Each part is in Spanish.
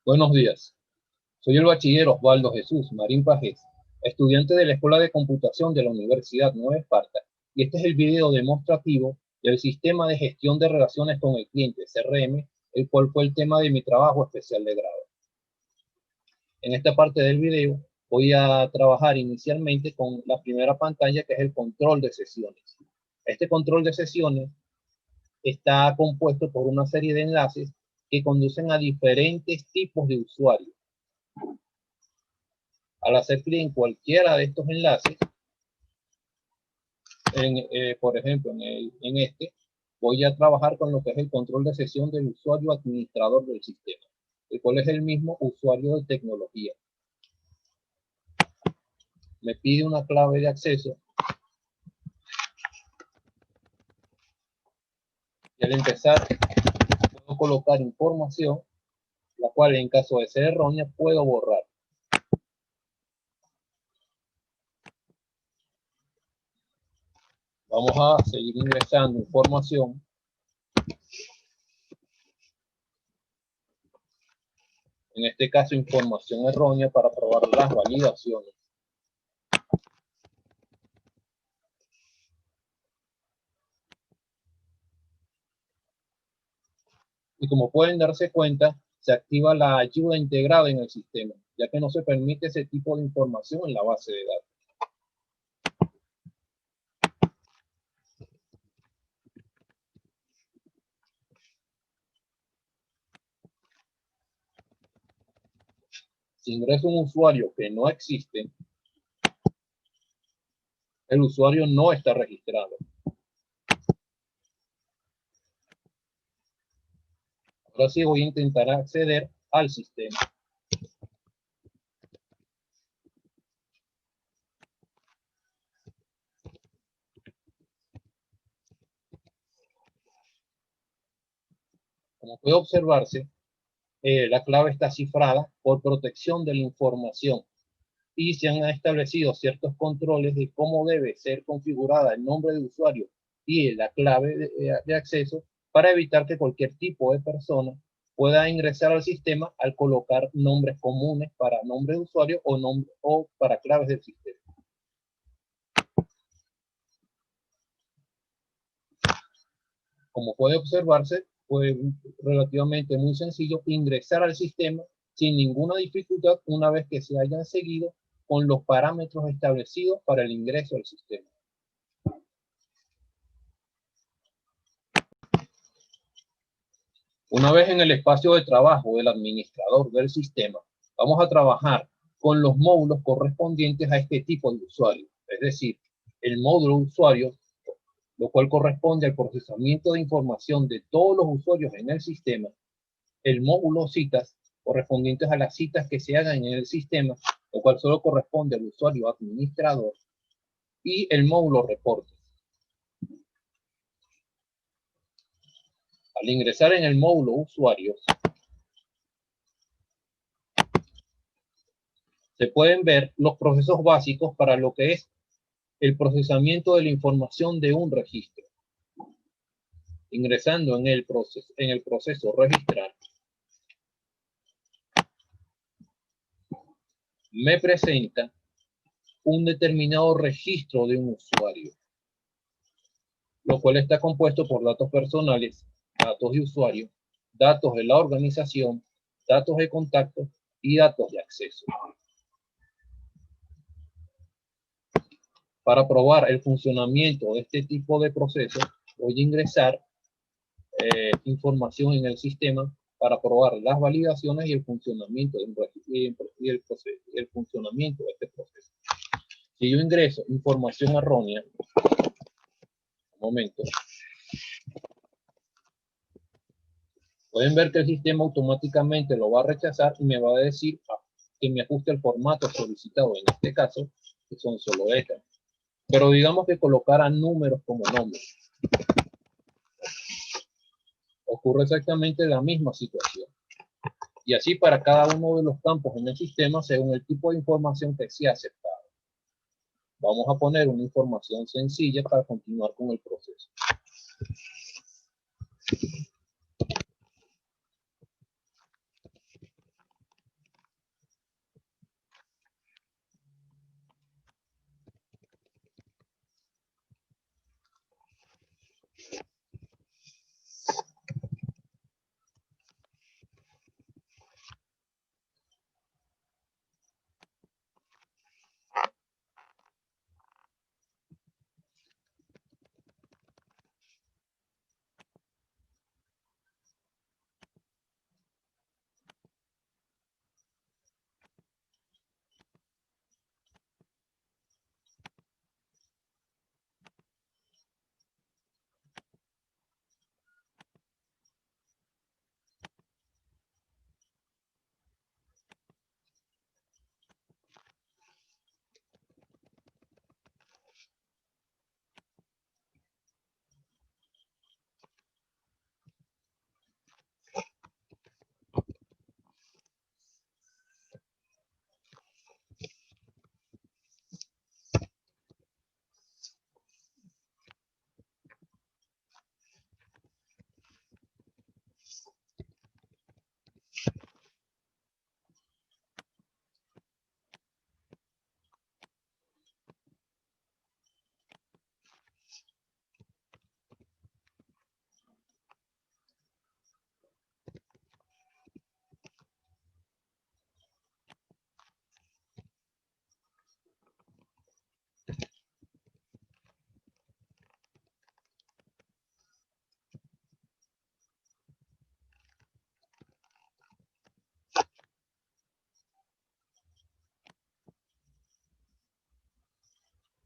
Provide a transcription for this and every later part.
Buenos días. Soy el bachiller Osvaldo Jesús Marín Pajés, estudiante de la Escuela de Computación de la Universidad Nueva Esparta, y este es el video demostrativo del sistema de gestión de relaciones con el cliente, CRM, el cual fue el tema de mi trabajo especial de grado. En esta parte del video voy a trabajar inicialmente con la primera pantalla, que es el control de sesiones. Este control de sesiones está compuesto por una serie de enlaces que conducen a diferentes tipos de usuarios. Al hacer clic en cualquiera de estos enlaces, por ejemplo, en este, voy a trabajar con lo que es el control de sesión del usuario administrador del sistema, el cual es el mismo usuario de tecnología. Me pide una clave de acceso y al empezar puedo colocar información, la cual en caso de ser errónea puedo borrar. Vamos a seguir ingresando información. En este caso, información errónea para probar las validaciones. Y como pueden darse cuenta, se activa la ayuda integrada en el sistema, ya que no se permite ese tipo de información en la base de datos. Si ingreso un usuario que no existe, el usuario no está registrado. Ahora sí voy a intentar acceder al sistema. Como puede observarse, la clave está cifrada por protección de la información y se han establecido ciertos controles de cómo debe ser configurada el nombre de usuario y la clave de acceso para evitar que cualquier tipo de persona pueda ingresar al sistema al colocar nombres comunes para nombre de usuario o para claves del sistema. Como puede observarse, fue relativamente muy sencillo ingresar al sistema sin ninguna dificultad una vez que se hayan seguido con los parámetros establecidos para el ingreso al sistema. Una vez en el espacio de trabajo del administrador del sistema, vamos a trabajar con los módulos correspondientes a este tipo de usuario. Es decir, el módulo usuario, lo cual corresponde al procesamiento de información de todos los usuarios en el sistema. El módulo citas, correspondientes a las citas que se hagan en el sistema, lo cual solo corresponde al usuario administrador. Y el módulo reportes. Al ingresar en el módulo usuarios, se pueden ver los procesos básicos para lo que es el procesamiento de la información de un registro. Ingresando en el proceso registrar, me presenta un determinado registro de un usuario, lo cual está compuesto por datos personales, datos de usuario, datos de la organización, datos de contacto y datos de acceso. Para probar el funcionamiento de este tipo de procesos, voy a ingresar información en el sistema para probar las validaciones y el funcionamiento el funcionamiento de este proceso. Si yo ingreso información errónea, un momento, pueden ver que el sistema automáticamente lo va a rechazar y me va a decir que me ajuste el formato solicitado, en este caso, que son solo letras. Pero digamos que colocara números como nombres. Ocurre exactamente la misma situación. Y así para cada uno de los campos en el sistema según el tipo de información que sea aceptado. Vamos a poner una información sencilla para continuar con el proceso.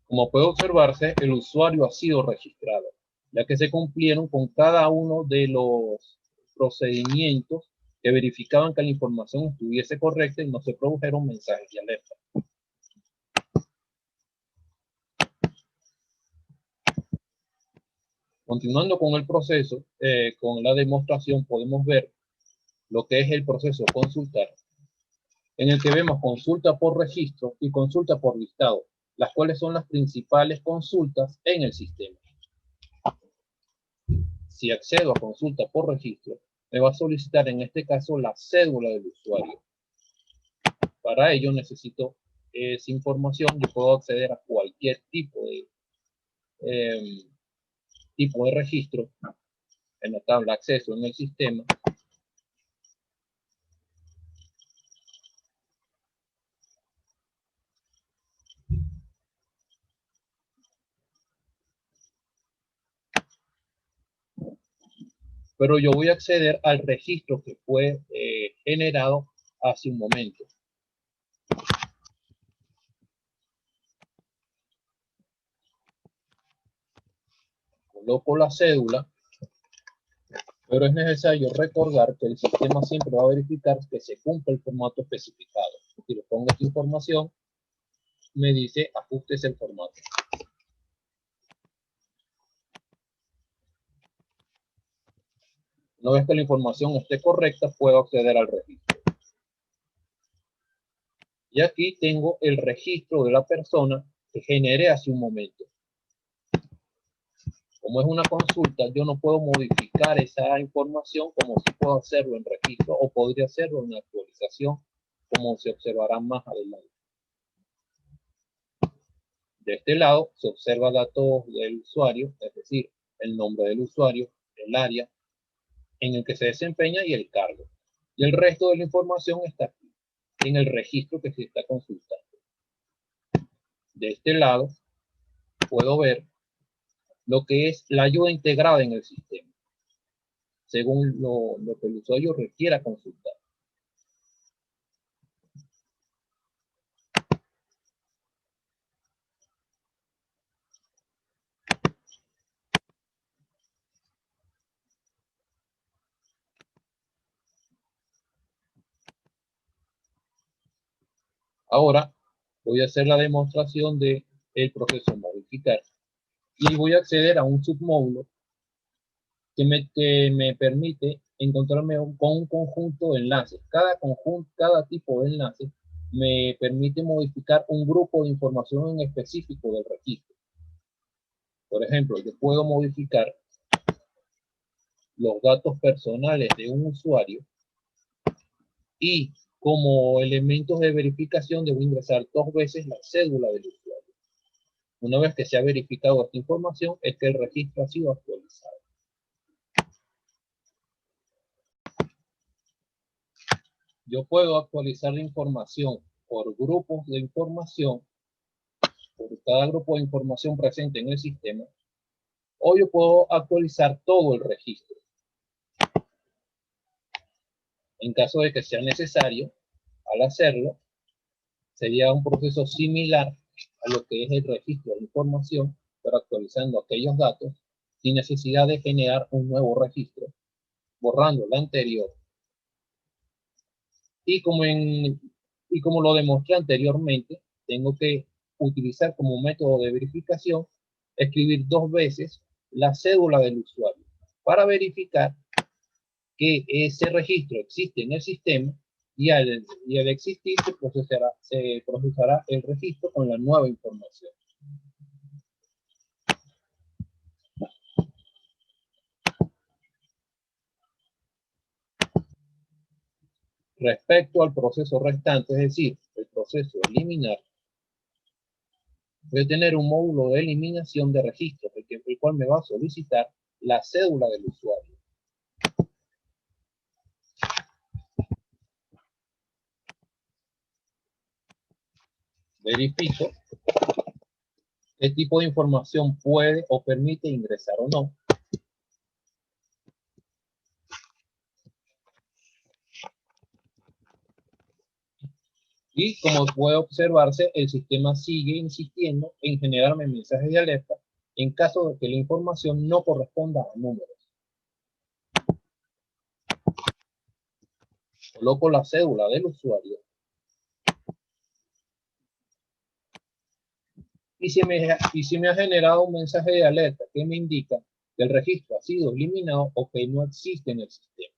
Como puede observarse, el usuario ha sido registrado, ya que se cumplieron con cada uno de los procedimientos que verificaban que la información estuviese correcta y no se produjeron mensajes de alerta. Continuando con el proceso, con la demostración, podemos ver lo que es el proceso consultar, en el que vemos consulta por registro y consulta por listado, las cuales son las principales consultas en el sistema. Si accedo a consulta por registro, me va a solicitar en este caso la cédula del usuario. Para ello necesito esa información. Yo puedo acceder a cualquier tipo de registro en la tabla acceso en el sistema. Pero yo voy a acceder al registro que fue generado hace un momento. Coloco la cédula, pero es necesario recordar que el sistema siempre va a verificar que se cumpla el formato especificado. Si le pongo esta información, me dice ajustes el formato. Una vez que la información esté correcta, puedo acceder al registro. Y aquí tengo el registro de la persona que generé hace un momento. Como es una consulta, yo no puedo modificar esa información como si puedo hacerlo en registro o podría hacerlo en actualización, como se observará más adelante. De este lado se observa datos del usuario, es decir, el nombre del usuario, el área en el que se desempeña y el cargo. Y el resto de la información está aquí, en el registro que se está consultando. De este lado puedo ver lo que es la ayuda integrada en el sistema, según lo que el usuario requiera consultar. Ahora voy a hacer la demostración del proceso modificar y voy a acceder a un submódulo que me permite encontrarme con un conjunto de enlaces. Cada tipo de enlace me permite modificar un grupo de información en específico del registro. Por ejemplo, yo puedo modificar los datos personales de un usuario y como elementos de verificación debo ingresar 2 veces la cédula del usuario. Una vez que se ha verificado esta información es que el registro ha sido actualizado. Yo puedo actualizar la información por grupos de información, por cada grupo de información presente en el sistema, o yo puedo actualizar todo el registro. En caso de que sea necesario, al hacerlo, sería un proceso similar a lo que es el registro de información, pero actualizando aquellos datos sin necesidad de generar un nuevo registro, borrando el anterior. Y como lo demostré anteriormente, tengo que utilizar como método de verificación, escribir 2 veces la cédula del usuario para verificar que ese registro existe en el sistema y al existir se procesará el registro con la nueva información. Respecto al proceso restante, es decir, el proceso de eliminar, voy a tener un módulo de eliminación de registros, el cual me va a solicitar la cédula del usuario. Verifico qué tipo de información puede o permite ingresar o no. Y como puede observarse, el sistema sigue insistiendo en generarme mensajes de alerta en caso de que la información no corresponda a números. Coloco la cédula del usuario y se me ha generado un mensaje de alerta que me indica que el registro ha sido eliminado o que no existe en el sistema.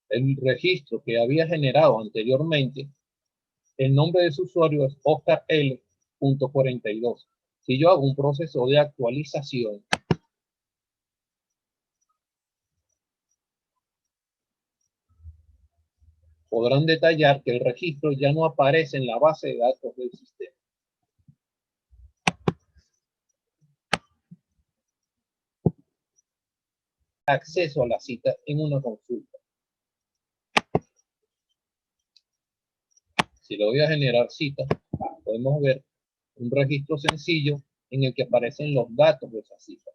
El registro que había generado anteriormente, el nombre de su usuario es OscarL.42. Si yo hago un proceso de actualización, podrán detallar que el registro ya no aparece en la base de datos del sistema. Acceso a la cita en una consulta. Si le voy a generar cita, podemos ver un registro sencillo en el que aparecen los datos de esa cita.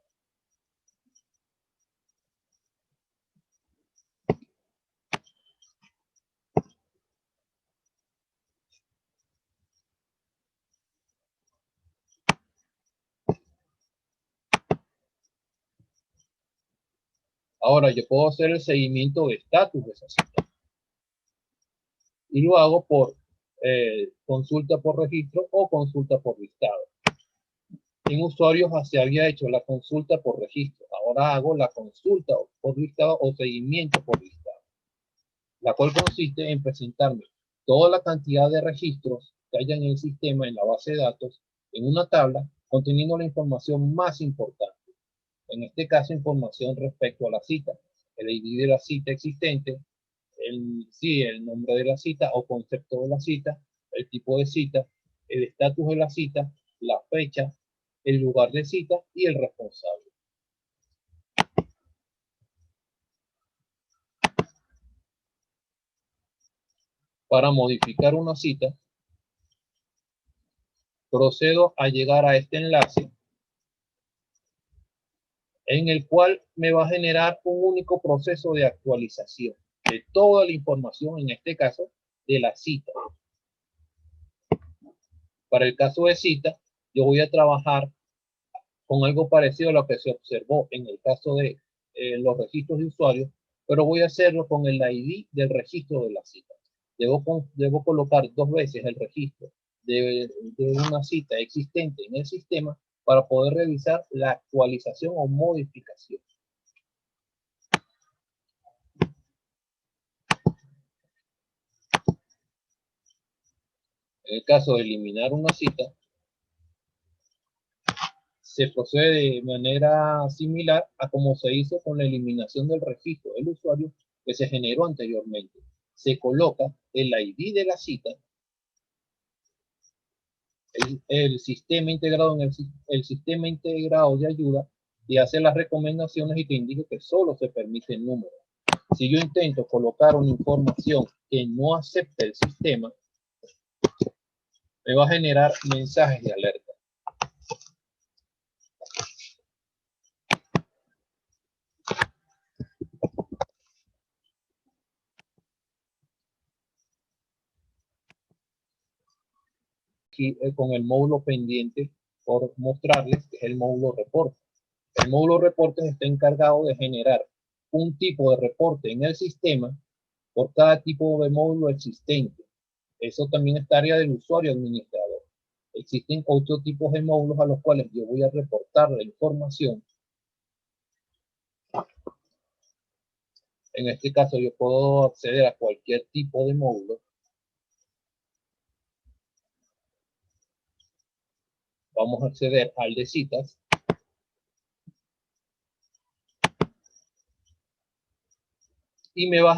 Ahora yo puedo hacer el seguimiento de estatus de esa cita. Y lo hago por consulta por registro o consulta por listado. En usuarios se había hecho la consulta por registro. Ahora hago la consulta por listado o seguimiento por listado, la cual consiste en presentarme toda la cantidad de registros que haya en el sistema, en la base de datos, en una tabla conteniendo la información más importante. En este caso, información respecto a la cita, el ID de la cita existente, el nombre de la cita o concepto de la cita, el tipo de cita, el estatus de la cita, la fecha, el lugar de cita y el responsable. Para modificar una cita, procedo a llegar a este enlace en el cual me va a generar un único proceso de actualización de toda la información, en este caso, de la cita. Para el caso de cita, yo voy a trabajar con algo parecido a lo que se observó en el caso de los registros de usuarios, pero voy a hacerlo con el ID del registro de la cita. Debo colocar 2 veces el registro de una cita existente en el sistema para poder revisar la actualización o modificación. En el caso de eliminar una cita, se procede de manera similar a como se hizo con la eliminación del registro del usuario que se generó anteriormente. Se coloca el ID de la cita, el sistema integrado en el sistema integrado de ayuda, y hace las recomendaciones y te indica que solo se permiten números. Si yo intento colocar una información que no acepta el sistema, me va a generar mensajes de alerta. Aquí con el módulo pendiente por mostrarles, que es el módulo reporte. El módulo reportes está encargado de generar un tipo de reporte en el sistema por cada tipo de módulo existente. Eso también es tarea del usuario administrador. Existen otros tipos de módulos a los cuales yo voy a reportar la información. En este caso yo puedo acceder a cualquier tipo de módulo. Vamos a acceder al de citas. Y me va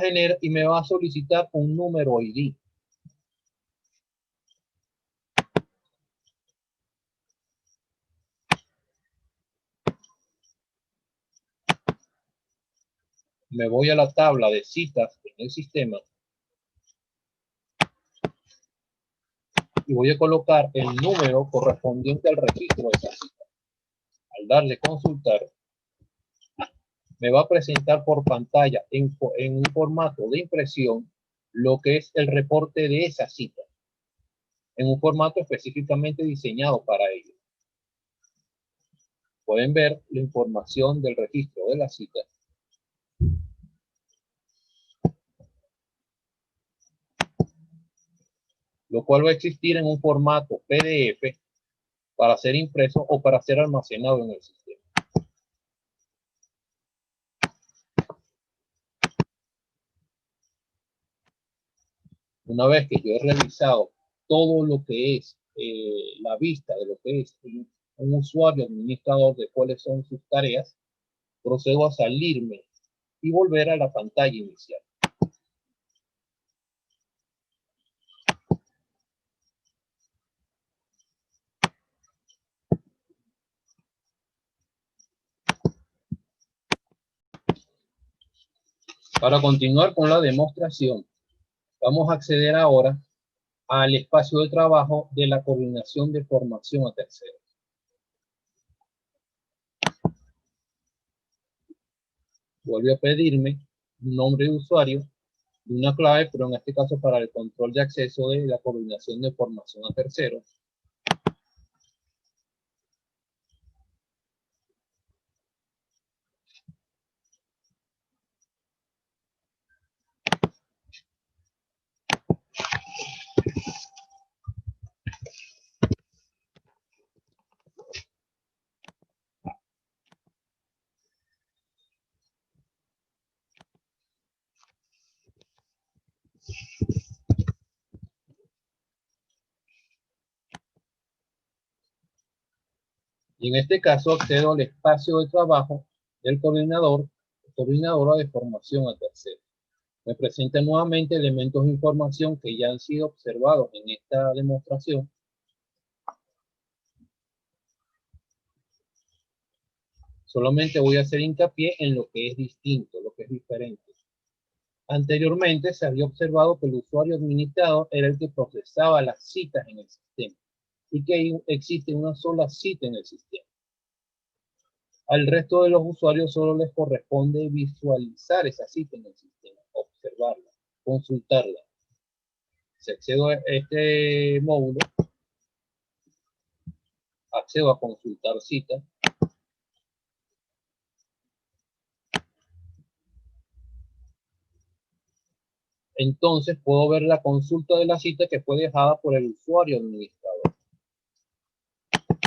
a solicitar un número ID. Me voy a la tabla de citas en el sistema y voy a colocar el número correspondiente al registro de esa cita. Al darle consultar, me va a presentar por pantalla en un formato de impresión lo que es el reporte de esa cita, en un formato específicamente diseñado para ello. Pueden ver la información del registro de la cita. Lo cual va a existir en un formato PDF para ser impreso o para ser almacenado en el sistema. Una vez que yo he revisado todo lo que es la vista de lo que es un usuario administrador de cuáles son sus tareas, procedo a salirme y volver a la pantalla inicial. Para continuar con la demostración, vamos a acceder ahora al espacio de trabajo de la coordinación de formación a terceros. Vuelve a pedirme un nombre de usuario y una clave, pero en este caso para el control de acceso de la coordinación de formación a terceros. Y en este caso accedo al espacio de trabajo del coordinador o coordinadora de formación a terceros. Me presenta nuevamente elementos de información que ya han sido observados en esta demostración. Solamente voy a hacer hincapié en lo que es distinto, lo que es diferente. Anteriormente se había observado que el usuario administrador era el que procesaba las citas en el sistema y que existe una sola cita en el sistema. Al resto de los usuarios solo les corresponde visualizar esa cita en el sistema, observarla, consultarla. Si accedo a este módulo, accedo a consultar cita. Entonces puedo ver la consulta de la cita que fue dejada por el usuario administrador.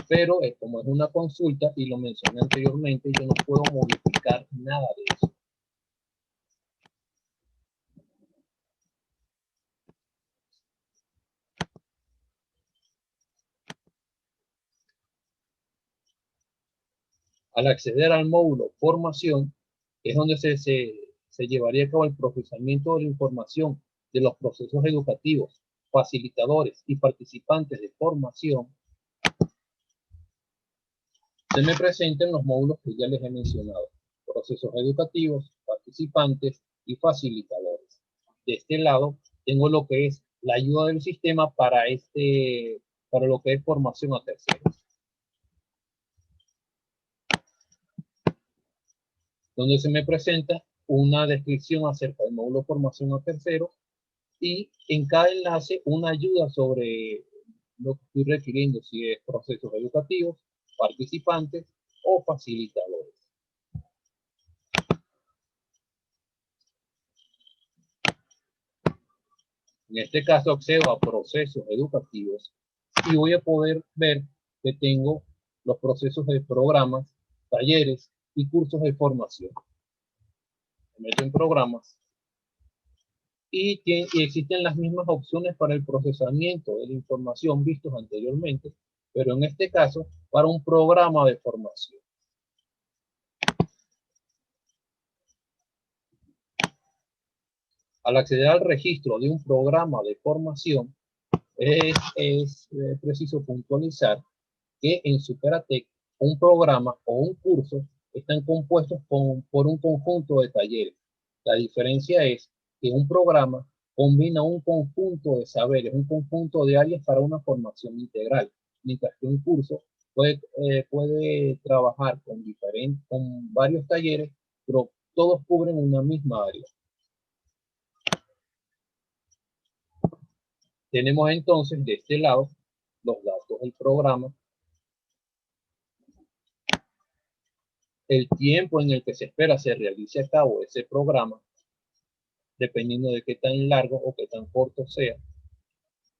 Pero como es una consulta, y lo mencioné anteriormente, yo no puedo modificar nada de eso. Al acceder al módulo formación, es donde se llevaría a cabo el procesamiento de la información de los procesos educativos, facilitadores y participantes de formación. Se me presentan los módulos que ya les he mencionado: procesos educativos, participantes y facilitadores. De este lado tengo lo que es la ayuda del sistema para lo que es formación a terceros, donde se me presenta una descripción acerca del módulo formación a terceros y en cada enlace una ayuda sobre lo que estoy requiriendo, si es procesos educativos, participantes o facilitadores. En este caso accedo a procesos educativos y voy a poder ver que tengo los procesos de programas, talleres y cursos de formación. Me meto en programas y existen las mismas opciones para el procesamiento de la información vistos anteriormente, pero en este caso para un programa de formación. Al acceder al registro de un programa de formación, es preciso puntualizar que en Superatec un programa o un curso están compuestos por un conjunto de talleres. La diferencia es que un programa combina un conjunto de saberes, un conjunto de áreas para una formación integral, mientras que un curso puede trabajar con varios talleres, pero todos cubren una misma área. Tenemos entonces de este lado los datos del programa, el tiempo en el que se espera se realice a cabo ese programa, dependiendo de qué tan largo o qué tan corto sea,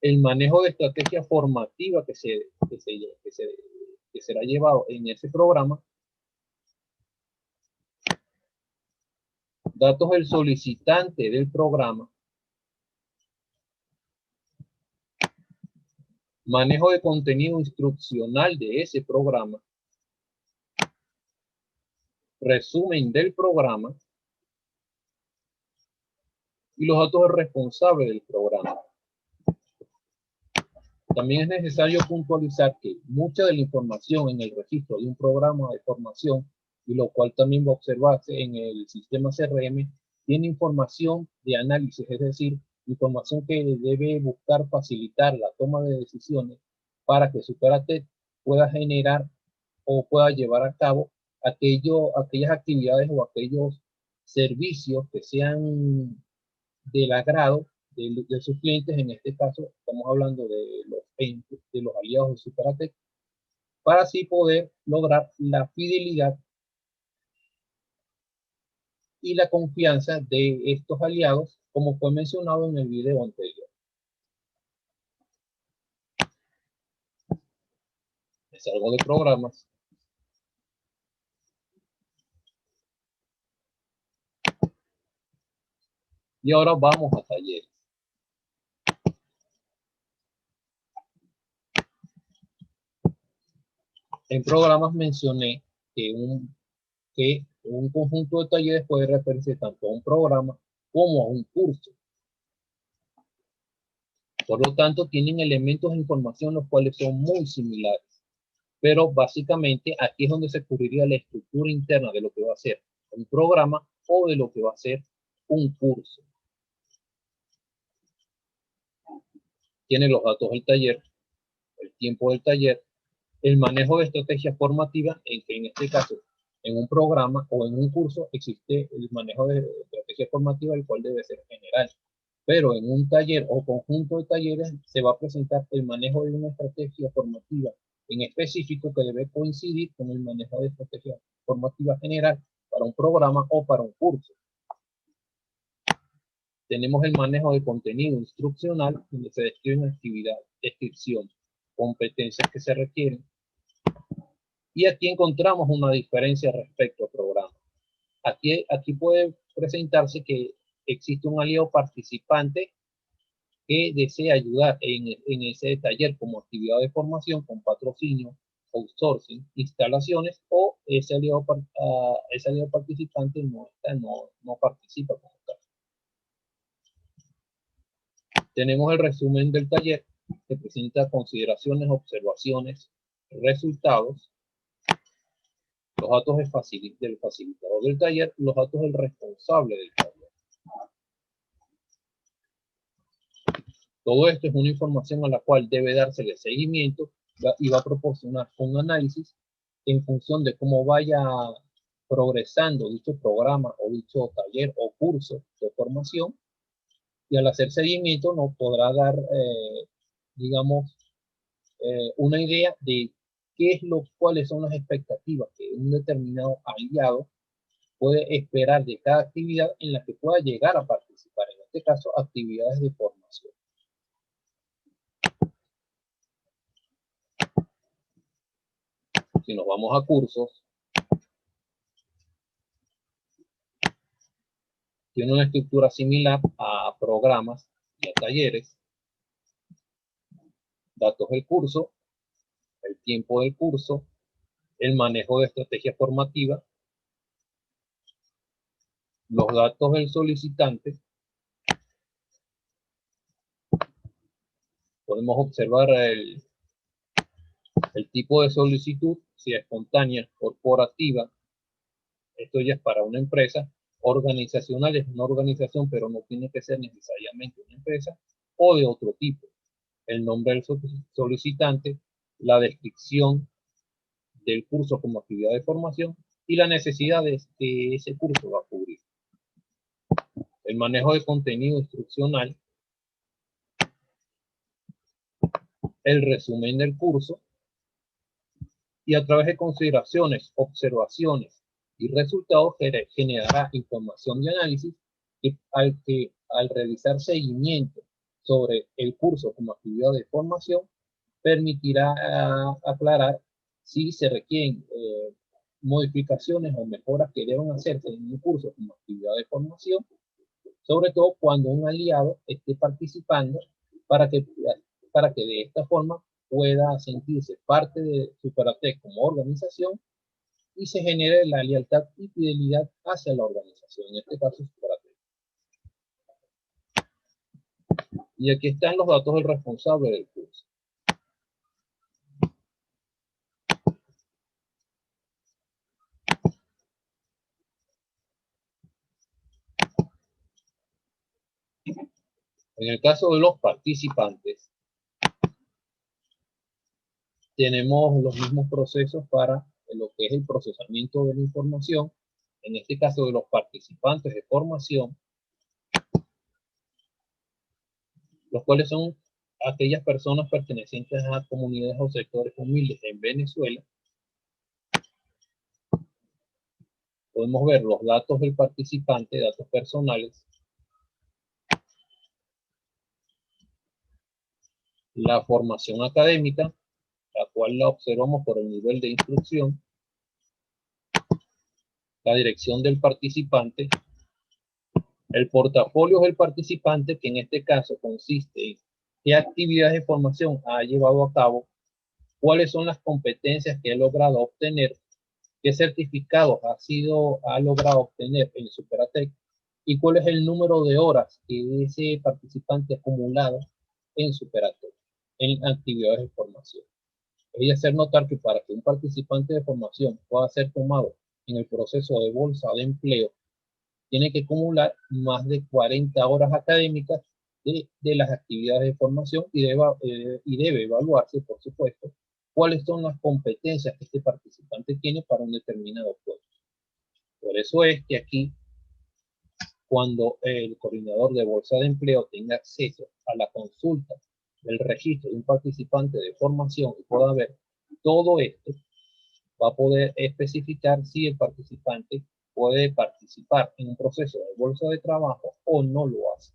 el manejo de estrategia formativa que será llevado en ese programa, datos del solicitante del programa, manejo de contenido instruccional de ese programa, resumen del programa y los datos del responsable del programa. También es necesario puntualizar que mucha de la información en el registro de un programa de formación, y lo cual también va a observarse en el sistema CRM, tiene información de análisis, es decir, información que debe buscar facilitar la toma de decisiones para que Superatec pueda generar o pueda llevar a cabo aquellas actividades o aquellos servicios que sean del agrado de sus clientes. En este caso estamos hablando de los aliados de Superatec, para así poder lograr la fidelidad y la confianza de estos aliados, como fue mencionado en el video anterior. Es algo de programas. Y ahora vamos a talleres. En programas mencioné que un conjunto de talleres puede referirse tanto a un programa como a un curso. Por lo tanto, tienen elementos de información los cuales son muy similares. Pero básicamente aquí es donde se cubriría la estructura interna de lo que va a ser un programa o de lo que va a ser un curso. Tiene los datos del taller, el tiempo del taller, el manejo de estrategias formativas, en que en este caso, en un programa o en un curso existe el manejo de estrategia formativa, el cual debe ser general. Pero en un taller o conjunto de talleres se va a presentar el manejo de una estrategia formativa en específico, que debe coincidir con el manejo de estrategia formativa general para un programa o para un curso. Tenemos el manejo de contenido instruccional, donde se describen actividades, descripción, competencias que se requieren. Y aquí encontramos una diferencia respecto al programa. Aquí puede presentarse que existe un aliado participante que desea ayudar en ese taller como actividad de formación con patrocinio, outsourcing, instalaciones, o ese aliado participante no participa como tal. Tenemos el resumen del taller, que presenta consideraciones, observaciones, resultados, los datos del facilitador del taller, los datos del responsable del taller. Todo esto es una información a la cual debe dársele seguimiento y va a proporcionar un análisis en función de cómo vaya progresando dicho programa o dicho taller o curso de formación, y al hacer seguimiento nos podrá dar, digamos, una idea de cuáles son las expectativas que un determinado aliado puede esperar de cada actividad en la que pueda llegar a participar, en este caso actividades de formación. Si nos vamos a cursos, tiene una estructura similar a programas y a talleres. Datos del curso, el tiempo del curso, el manejo de estrategia formativa, los datos del solicitante. Podemos observar el tipo de solicitud, si es espontánea, corporativa. Esto ya es para una empresa, Organizacional es una organización, pero no tiene que ser necesariamente una empresa, o de otro tipo. El nombre del solicitante, la descripción del curso como actividad de formación y las necesidades que ese curso va a cubrir. El manejo de contenido instruccional, el resumen del curso, y a través de consideraciones, observaciones y resultados generará información de análisis que al realizar seguimiento sobre el curso como actividad de formación permitirá aclarar si se requieren modificaciones o mejoras que deban hacerse en un curso como actividad de formación, sobre todo cuando un aliado esté participando para que de esta forma pueda sentirse parte de Superatec como organización y se genere la lealtad y fidelidad hacia la organización, en este caso Superatec. Y aquí están los datos del responsable del curso. En el caso de los participantes, tenemos los mismos procesos para lo que es el procesamiento de la información, en este caso de los participantes de formación, los cuales son aquellas personas pertenecientes a comunidades o sectores humildes en Venezuela. Podemos ver los datos del participante, datos personales, la formación académica, la cual la observamos por el nivel de instrucción, la dirección del participante, el portafolio del participante, que en este caso consiste en qué actividades de formación ha llevado a cabo, cuáles son las competencias que ha logrado obtener, qué certificados ha logrado obtener en Superatec y cuál es el número de horas que ese participante ha acumulado en Superatec, en actividades de formación. Es hacer notar que para que un participante de formación pueda ser tomado en el proceso de bolsa de empleo, tiene que acumular más de 40 horas académicas de las actividades de formación y debe evaluarse, por supuesto, cuáles son las competencias que este participante tiene para un determinado puesto. Por eso es que aquí, cuando el coordinador de bolsa de empleo tenga acceso a la consulta del registro de un participante de formación y pueda ver todo esto, va a poder especificar si el participante puede participar en un proceso de bolsa de trabajo o no lo hace.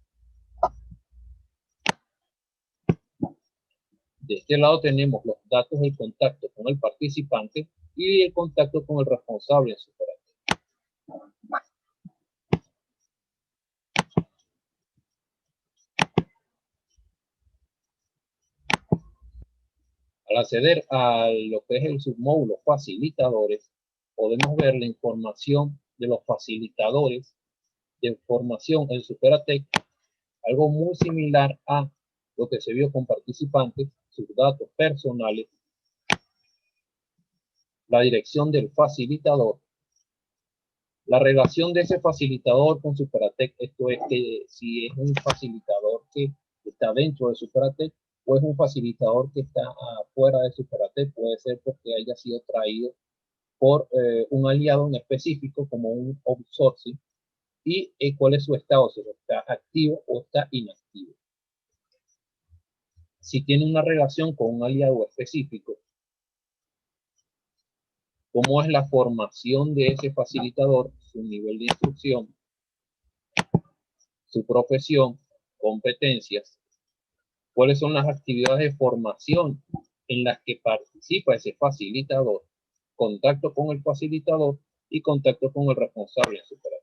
De este lado tenemos los datos del contacto con el participante y el contacto con el responsable en Superatec. Al acceder a lo que es el submódulo facilitadores, podemos ver la información de los facilitadores de formación en Superatec, algo muy similar a lo que se vio con participantes, sus datos personales, la dirección del facilitador, la relación de ese facilitador con Superatec, esto es que si es un facilitador que está dentro de Superatec o es un facilitador que está afuera de Superatec, puede ser porque haya sido traído por un aliado en específico como un outsourcing, y cuál es su estado, si está activo o está inactivo. Si tiene una relación con un aliado específico, cómo es la formación de ese facilitador, su nivel de instrucción, su profesión, competencias, cuáles son las actividades de formación en las que participa ese facilitador, contacto con el facilitador y contacto con el responsable en Superatec.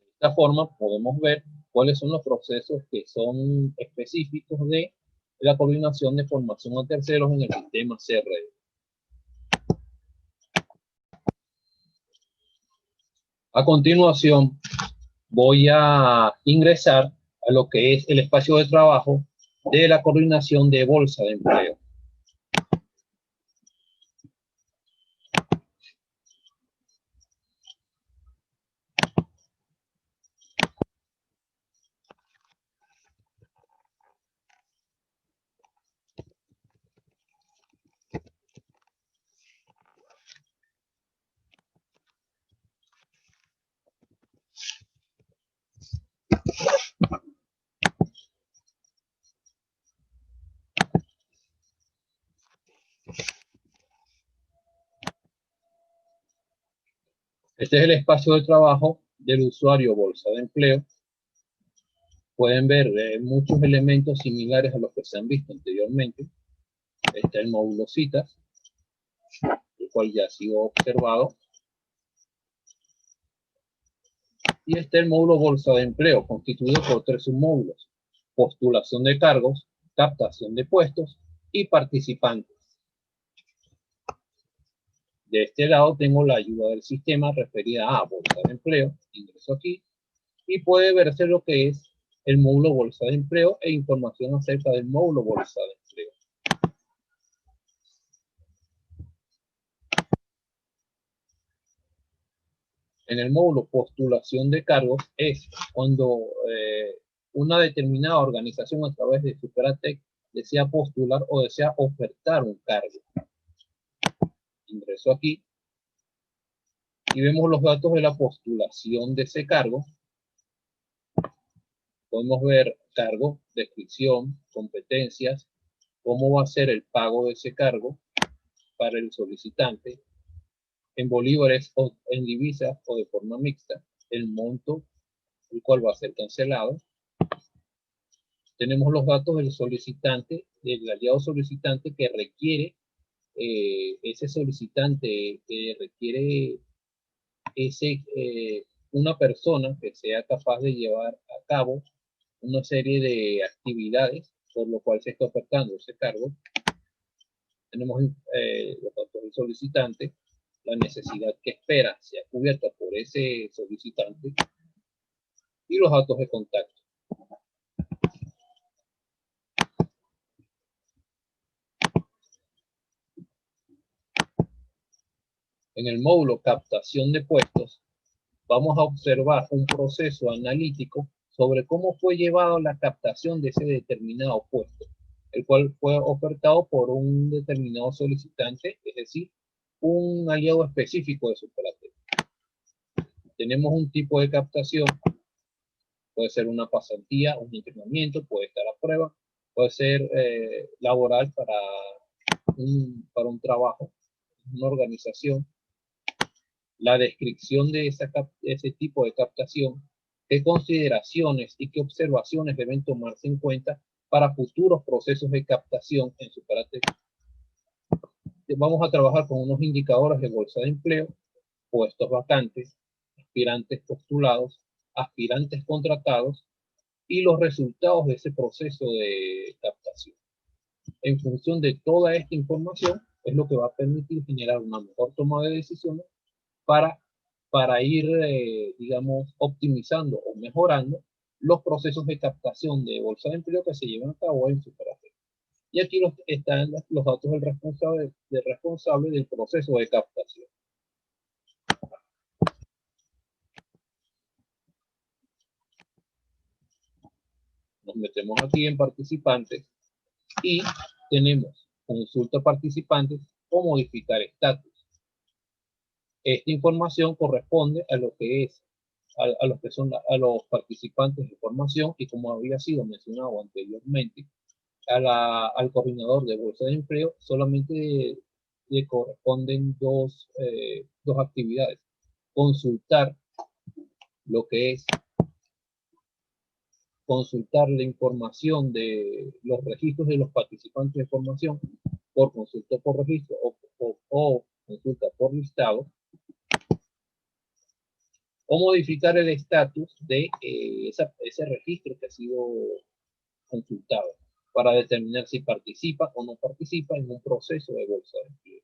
De esta forma podemos ver cuáles son los procesos que son específicos de la coordinación de formación a terceros en el sistema CRD. A continuación, voy a ingresar a lo que es el espacio de trabajo de la coordinación de bolsa de empleo. Este es el espacio de trabajo del usuario bolsa de empleo. Pueden ver muchos elementos similares a los que se han visto anteriormente. Está el módulo citas, el cual ya ha sido observado. Y está el módulo bolsa de empleo, constituido por 3 submódulos: postulación de cargos, captación de puestos y participantes. De este lado tengo la ayuda del sistema referida a bolsa de empleo. Ingreso aquí y puede verse lo que es el módulo bolsa de empleo e información acerca del módulo bolsa de empleo. En el módulo postulación de cargos es cuando una determinada organización a través de Superatec desea postular o desea ofertar un cargo. Ingreso aquí y vemos los datos de la postulación de ese cargo. Podemos ver cargo, descripción, competencias, cómo va a ser el pago de ese cargo para el solicitante, en bolívares o en divisas o de forma mixta, el monto el cual va a ser cancelado. Tenemos los datos del solicitante, del aliado solicitante que requiere, ese solicitante que requiere una persona que sea capaz de llevar a cabo una serie de actividades por lo cual se está ofertando ese cargo. Tenemos los datos del solicitante, la necesidad que espera sea cubierta por ese solicitante y los datos de contacto. En el módulo captación de puestos vamos a observar un proceso analítico sobre cómo fue llevado la captación de ese determinado puesto, el cual fue ofertado por un determinado solicitante, es decir, un aliado específico de Superatec. Tenemos un tipo de captación, puede ser una pasantía, un entrenamiento, puede estar a prueba, puede ser laboral para un trabajo, una organización. La descripción de ese tipo de captación, qué consideraciones y qué observaciones deben tomarse en cuenta para futuros procesos de captación en Superatec. Vamos a trabajar con unos indicadores de bolsa de empleo, puestos vacantes, aspirantes postulados, aspirantes contratados y los resultados de ese proceso de captación. En función de toda esta información es lo que va a permitir generar una mejor toma de decisiones para ir, digamos, optimizando o mejorando los procesos de captación de bolsa de empleo que se llevan a cabo en Superatec. Y aquí están los datos del responsable del proceso de captación. Nos metemos aquí en participantes y tenemos consulta participantes o modificar estatus. Esta información corresponde a lo que es a los que son a los participantes de formación y, como había sido mencionado anteriormente, al coordinador de bolsa de empleo solamente le corresponden dos actividades: consultar lo que es consultar la información de los registros de los participantes de formación por consulta por registro o consulta por listado, o modificar el estatus de ese registro que ha sido consultado para determinar si participa o no participa en un proceso de bolsa de empleo.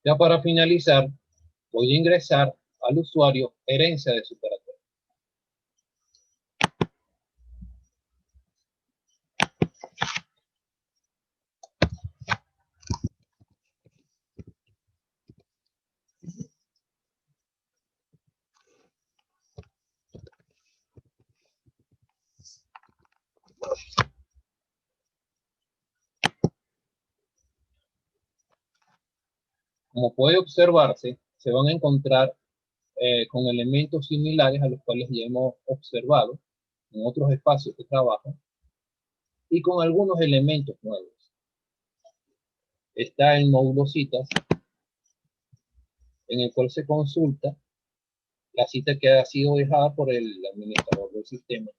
Ya para finalizar, voy a ingresar al usuario herencia de Superatel. Como puede observarse, se van a encontrar con elementos similares a los cuales ya hemos observado en otros espacios de trabajo y con algunos elementos nuevos. Está el módulo citas, en el cual se consulta la cita que ha sido dejada por el administrador del sistema.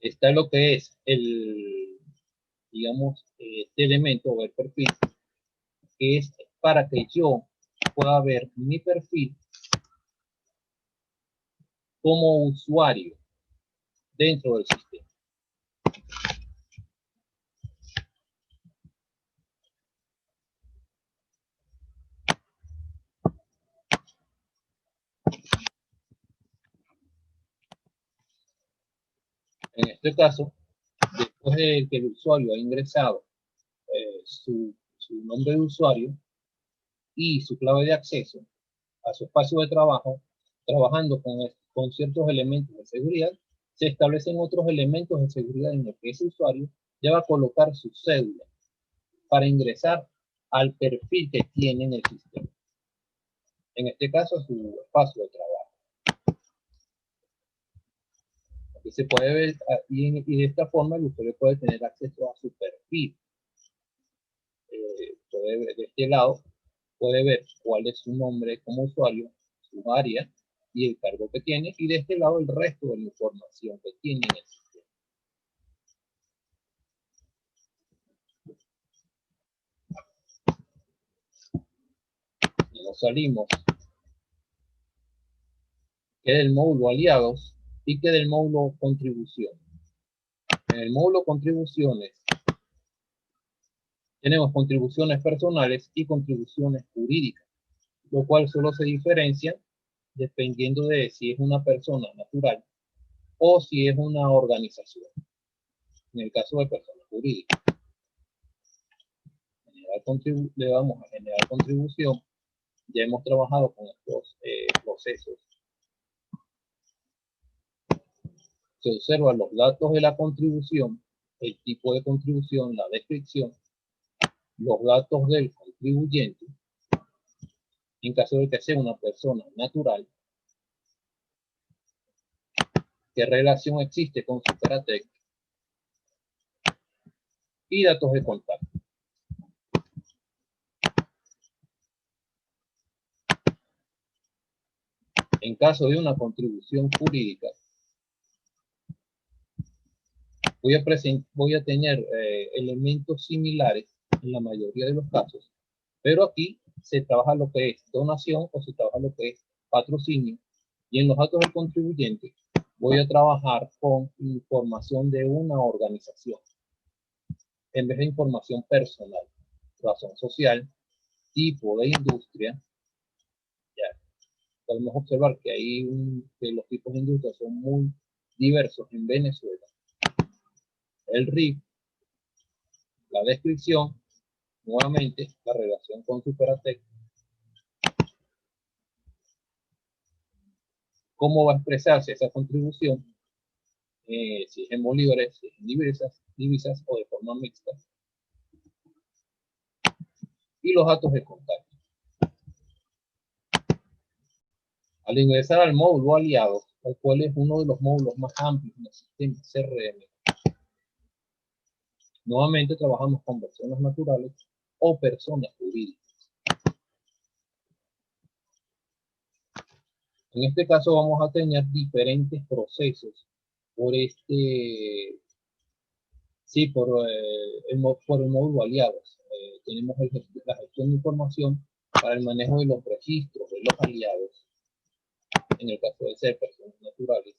Está lo que es digamos, este elemento o el perfil, que es para que yo pueda ver mi perfil como usuario dentro del sistema. En este caso, después de que el usuario ha ingresado su nombre de usuario y su clave de acceso a su espacio de trabajo, trabajando con ciertos elementos de seguridad, se establecen otros elementos de seguridad en el que ese usuario ya va a colocar su cédula para ingresar al perfil que tiene en el sistema. En este caso, su espacio de trabajo. Aquí se puede ver, y de esta forma el usuario puede tener acceso a su perfil. Puede ver de este lado, puede ver cuál es su nombre como usuario, su área y el cargo que tiene, y de este lado el resto de la información que tiene en el sistema. Y nos salimos que del módulo aliados y que del módulo contribución. En el módulo contribuciones tenemos contribuciones personales y contribuciones jurídicas, lo cual solo se diferencia dependiendo de si es una persona natural o si es una organización. En el caso de personas jurídicas, le vamos a generar contribución. Ya hemos trabajado con estos procesos. Se observan los datos de la contribución, el tipo de contribución, la descripción, los datos del contribuyente, en caso de que sea una persona natural, qué relación existe con Superatel y datos de contacto. En caso de una contribución jurídica, voy a tener elementos similares en la mayoría de los casos, pero aquí se trabaja lo que es donación o se trabaja lo que es patrocinio, y en los datos del contribuyente voy a trabajar con información de una organización en vez de información personal, razón social, tipo de industria. Ya podemos observar que que los tipos de industria son muy diversos en Venezuela. El RIF, la descripción, nuevamente la relación con Superatel, cómo va a expresarse esa contribución, si es en bolívares, si es en divisas o de forma mixta, y los datos de contacto. Al ingresar al módulo aliado, el cual es uno de los módulos más amplios en el sistema CRM, nuevamente trabajamos con personas naturales o personas jurídicas. En este caso vamos a tener diferentes procesos por por el módulo aliados. Tenemos la gestión de información para el manejo de los registros de los aliados, en el caso de ser personas naturales. naturales,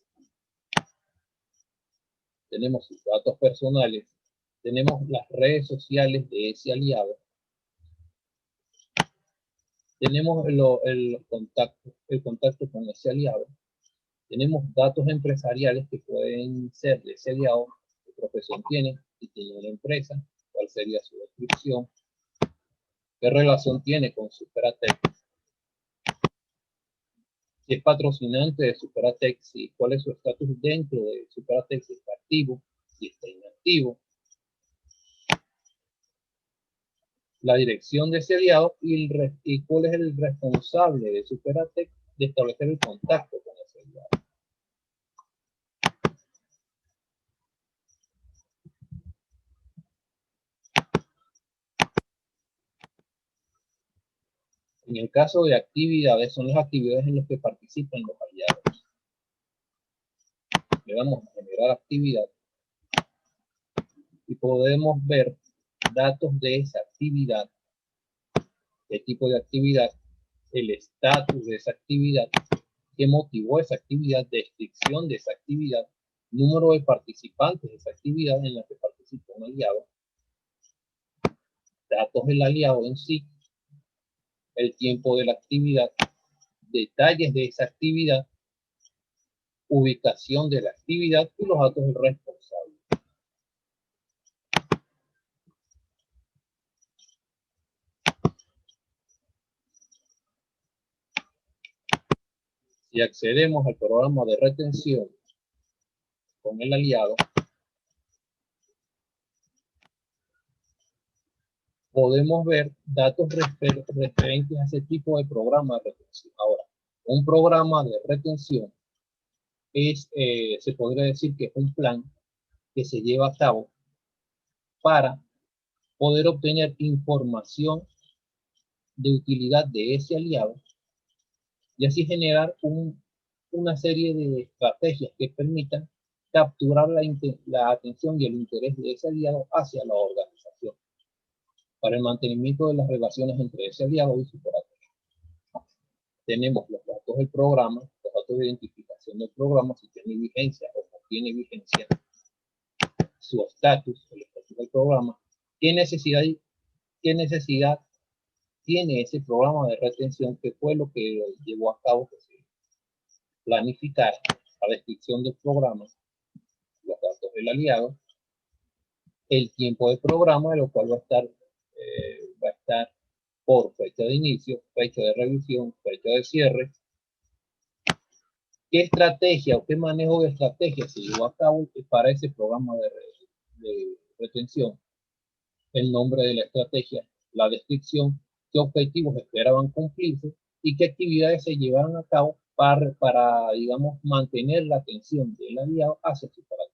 tenemos sus datos personales, tenemos las redes sociales de ese aliado, tenemos el contacto con ese aliado, tenemos datos empresariales que pueden ser de ese aliado, qué profesión tiene, si tiene una empresa, cuál sería su descripción, qué relación tiene con Superatech, si es patrocinante de Superatech, cuál es su estatus dentro de Superatech, si está activo, si está inactivo, la dirección de ese aliado y cuál es el responsable de Superatech de establecer el contacto con ese aliado. En el caso de actividades, son las actividades en las que participan los aliados. Le damos a generar actividad y podemos ver datos de esa actividad, qué tipo de actividad, el estatus de esa actividad, qué motivó esa actividad, descripción de esa actividad, número de participantes de esa actividad en la que participa un aliado, datos del aliado en sí, el tiempo de la actividad, detalles de esa actividad, ubicación de la actividad y los datos del responsable. Si accedemos al programa de retención con el aliado, podemos ver datos referentes a ese tipo de programa de retención. Ahora, un programa de retención se podría decir que es un plan que se lleva a cabo para poder obtener información de utilidad de ese aliado y así generar una serie de estrategias que permitan capturar la atención y el interés de ese aliado hacia la organización para el mantenimiento de las relaciones entre ese aliado y su Superatech. Tenemos los datos del programa, los datos de identificación del programa, si tiene vigencia o no tiene vigencia, su estatus, el estatus del programa, qué necesidad tiene ese programa de retención, que fue lo que llevó a cabo que se planificara la descripción del programa, los datos del aliado, el tiempo de programa, de lo cual va a estar por fecha de inicio, fecha de revisión, fecha de cierre, qué estrategia o qué manejo de estrategia se llevó a cabo para ese programa de retención, el nombre de la estrategia, la descripción, qué objetivos esperaban cumplirse y qué actividades se llevaron a cabo para digamos, mantener la atención del aliado hacia su Superatech.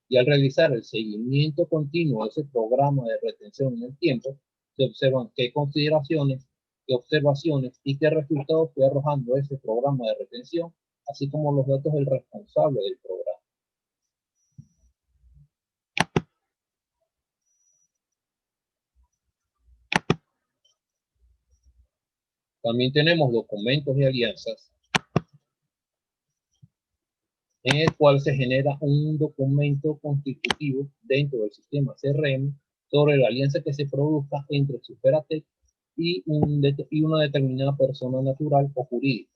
Y al realizar el seguimiento continuo de ese programa de retención en el tiempo, se observan qué consideraciones, qué observaciones y qué resultados fue arrojando ese programa de retención, así como los datos del responsable del programa. También tenemos documentos de alianzas, en el cual se genera un documento constitutivo dentro del sistema CRM sobre la alianza que se produzca entre Superatech y una determinada persona natural o jurídica.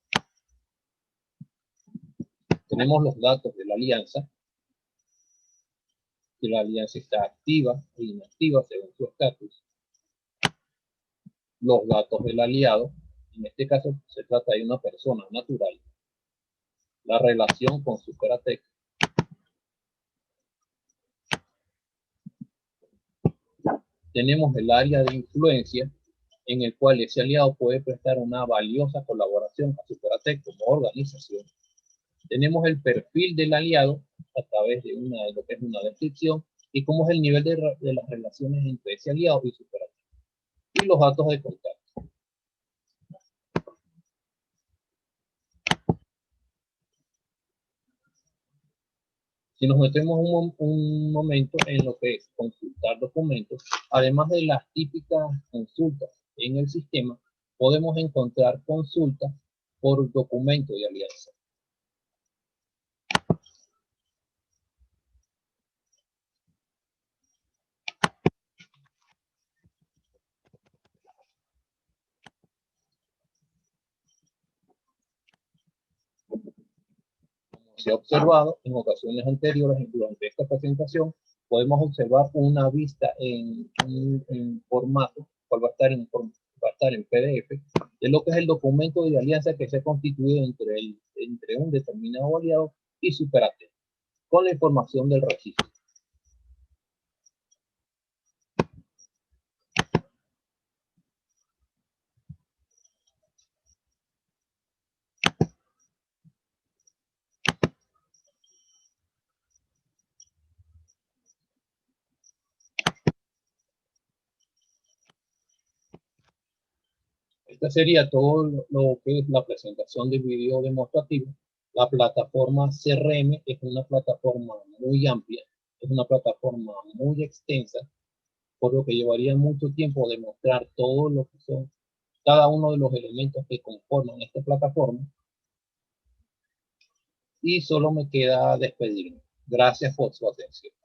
Tenemos los datos de la alianza, que la alianza está activa o inactiva según su estatus, los datos del aliado, en este caso se trata de una persona natural, la relación con Superatech, tenemos el área de influencia en el cual ese aliado puede prestar una valiosa colaboración a Superatech como organización. Tenemos el perfil del aliado a través de lo que es una descripción y cómo es el nivel de las relaciones entre ese aliado y Superatech. Y los datos de contacto. Si nos metemos un momento en lo que es consultar documentos, además de las típicas consultas en el sistema, podemos encontrar consultas por documento de alianza. Se ha observado en ocasiones anteriores durante esta presentación, podemos observar una vista en formato, cual va a estar en PDF, de lo que es el documento de alianza que se ha constituido entre un determinado aliado y su carácter, con la información del registro. Esta sería todo lo que es la presentación del video demostrativo. La plataforma CRM es una plataforma muy amplia, es una plataforma muy extensa, por lo que llevaría mucho tiempo demostrar todo lo que son cada uno de los elementos que conforman esta plataforma. Y solo me queda despedirme. Gracias por su atención.